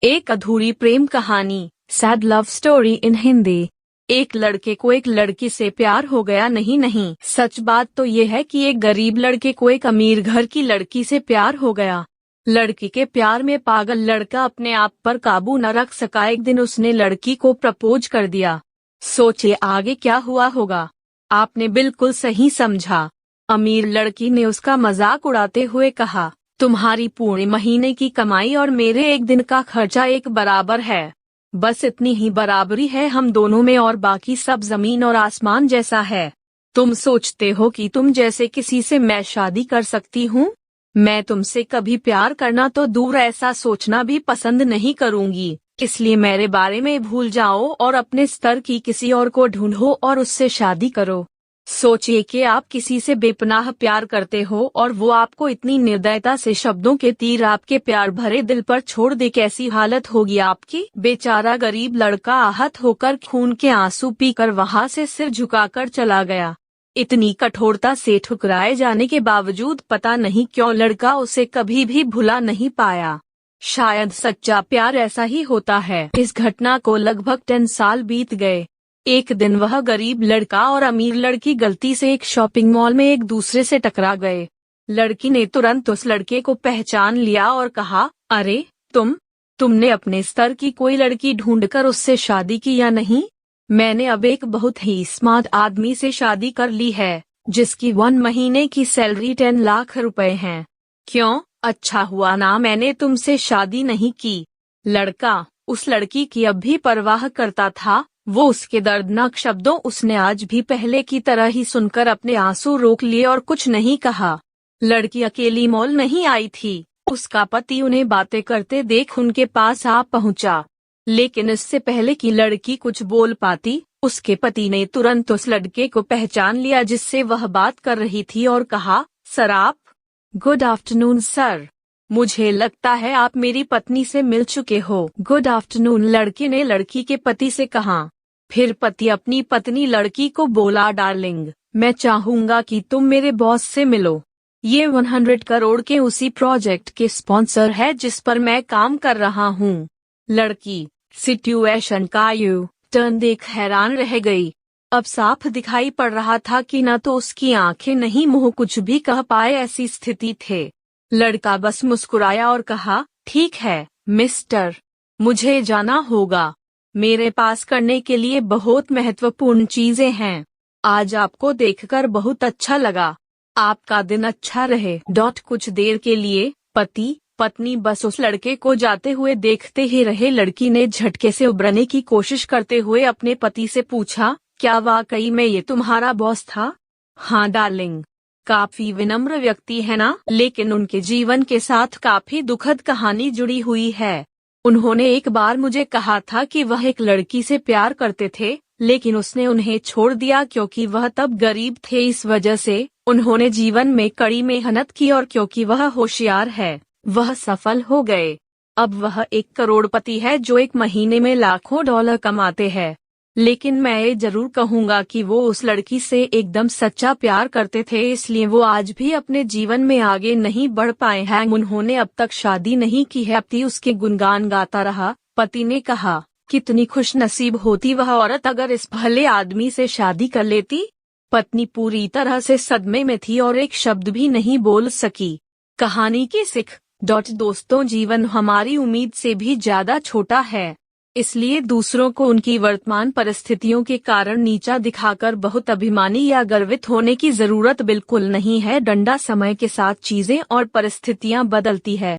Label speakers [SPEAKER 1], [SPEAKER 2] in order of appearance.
[SPEAKER 1] एक अधूरी प्रेम कहानी, sad love story in Hindi. एक लड़के को एक लड़की से प्यार हो गया। नहीं, सच बात तो ये है कि एक गरीब लड़के को एक अमीर घर की लड़की से प्यार हो गया। लड़की के प्यार में पागल लड़का अपने आप पर काबू न रख सका। एक दिन उसने लड़की को प्रपोज कर दिया। सोचिए आगे क्या हुआ होगा। आपने बिल्कुल सही समझा। अमीर लड़की ने उसका मजाक उड़ाते हुए कहा, तुम्हारी पूरे महीने की कमाई और मेरे एक दिन का खर्चा एक बराबर है। बस इतनी ही बराबरी है हम दोनों में और बाकी सब जमीन और आसमान जैसा है। तुम सोचते हो कि तुम जैसे किसी से मैं शादी कर सकती हूँ? मैं तुमसे कभी प्यार करना तो दूर, ऐसा सोचना भी पसंद नहीं करूँगी। इसलिए मेरे बारे में भूल जाओ और अपने स्तर की किसी और को ढूंढो और उससे शादी करो। सोचिए कि आप किसी से बेपनाह प्यार करते हो और वो आपको इतनी निर्दयता से शब्दों के तीर आपके प्यार भरे दिल पर छोड़ दे। कैसी हालत होगी आपकी। बेचारा गरीब लड़का आहत होकर खून के आंसू पीकर वहां से सिर झुकाकर चला गया। इतनी कठोरता से ठुकराए जाने के बावजूद पता नहीं क्यों लड़का उसे कभी भी भुला नहीं पाया। शायद सच्चा प्यार ऐसा ही होता है। इस घटना को लगभग 10 साल बीत गए। एक दिन वह गरीब लड़का और अमीर लड़की गलती से एक शॉपिंग मॉल में एक दूसरे से टकरा गए। लड़की ने तुरंत उस लड़के को पहचान लिया और कहा, अरे तुमने अपने स्तर की कोई लड़की ढूंढकर उससे शादी की या नहीं? मैंने अब एक बहुत ही स्मार्ट आदमी से शादी कर ली है, जिसकी 1 महीने की सैलरी 10 लाख रुपए है। क्यों? अच्छा हुआ ना मैंने तुमसे शादी नहीं की। लड़का उस लड़की की अब भी परवाह करता था। वो उसके दर्दनाक शब्दों उसने आज भी पहले की तरह ही सुनकर अपने आंसू रोक लिए और कुछ नहीं कहा। लड़की अकेली मॉल नहीं आई थी। उसका पति उन्हें बातें करते देख उनके पास आ पहुंचा। लेकिन इससे पहले कि लड़की कुछ बोल पाती, उसके पति ने तुरंत उस लड़के को पहचान लिया जिससे वह बात कर रही थी और कहा, सर आप? Good afternoon sir. मुझे लगता है आप मेरी पत्नी से मिल चुके हो। गुड आफ्टरनून, लड़के ने लड़की के पति से कहा। फिर पति अपनी पत्नी लड़की को बोला, डार्लिंग, मैं चाहूंगा कि तुम मेरे बॉस से मिलो। ये 100 करोड़ के उसी प्रोजेक्ट के स्पॉन्सर है जिस पर मैं काम कर रहा हूँ। लड़की सिचुएशन का टर्न देख हैरान रह गई। अब साफ दिखाई पड़ रहा था कि न तो उसकी आंखें नहीं मुंह कुछ भी कह पाए, ऐसी स्थिति थे। लड़का बस मुस्कुराया और कहा, ठीक है मिस्टर, मुझे जाना होगा। मेरे पास करने के लिए बहुत महत्वपूर्ण चीजें हैं। आज आपको देखकर बहुत अच्छा लगा। आपका दिन अच्छा रहे। कुछ देर के लिए पति पत्नी बस उस लड़के को जाते हुए देखते ही रहे। लड़की ने झटके से उबरने की कोशिश करते हुए अपने पति से पूछा, क्या वाकई में ये तुम्हारा बॉस था? हाँ डार्लिंग। काफी विनम्र व्यक्ति है ना? लेकिन उनके जीवन के साथ काफी दुखद कहानी जुड़ी हुई है। उन्होंने एक बार मुझे कहा था कि वह एक लड़की से प्यार करते थे, लेकिन उसने उन्हें छोड़ दिया क्योंकि वह तब गरीब थे। इस वजह से उन्होंने जीवन में कड़ी मेहनत की और क्योंकि वह होशियार है, वह सफल हो गए। अब वह एक करोड़पति है जो एक महीने में लाखों डॉलर कमाते हैं। लेकिन मैं ये जरूर कहूँगा कि वो उस लड़की से एकदम सच्चा प्यार करते थे, इसलिए वो आज भी अपने जीवन में आगे नहीं बढ़ पाए हैं। उन्होंने अब तक शादी नहीं की है। पति उसके गुणगान गाता रहा। पति ने कहा, कितनी खुशनसीब होती वह औरत अगर इस भले आदमी से शादी कर लेती। पत्नी पूरी तरह से सदमे में थी और एक शब्द भी नहीं बोल सकी। कहानी की सीख। दोस्तों, जीवन हमारी उम्मीद से भी ज्यादा छोटा है, इसलिए दूसरों को उनकी वर्तमान परिस्थितियों के कारण नीचा दिखाकर बहुत अभिमानी या गर्वित होने की जरूरत बिल्कुल नहीं है। डंडा समय के साथ चीजें और परिस्थितियां बदलती है।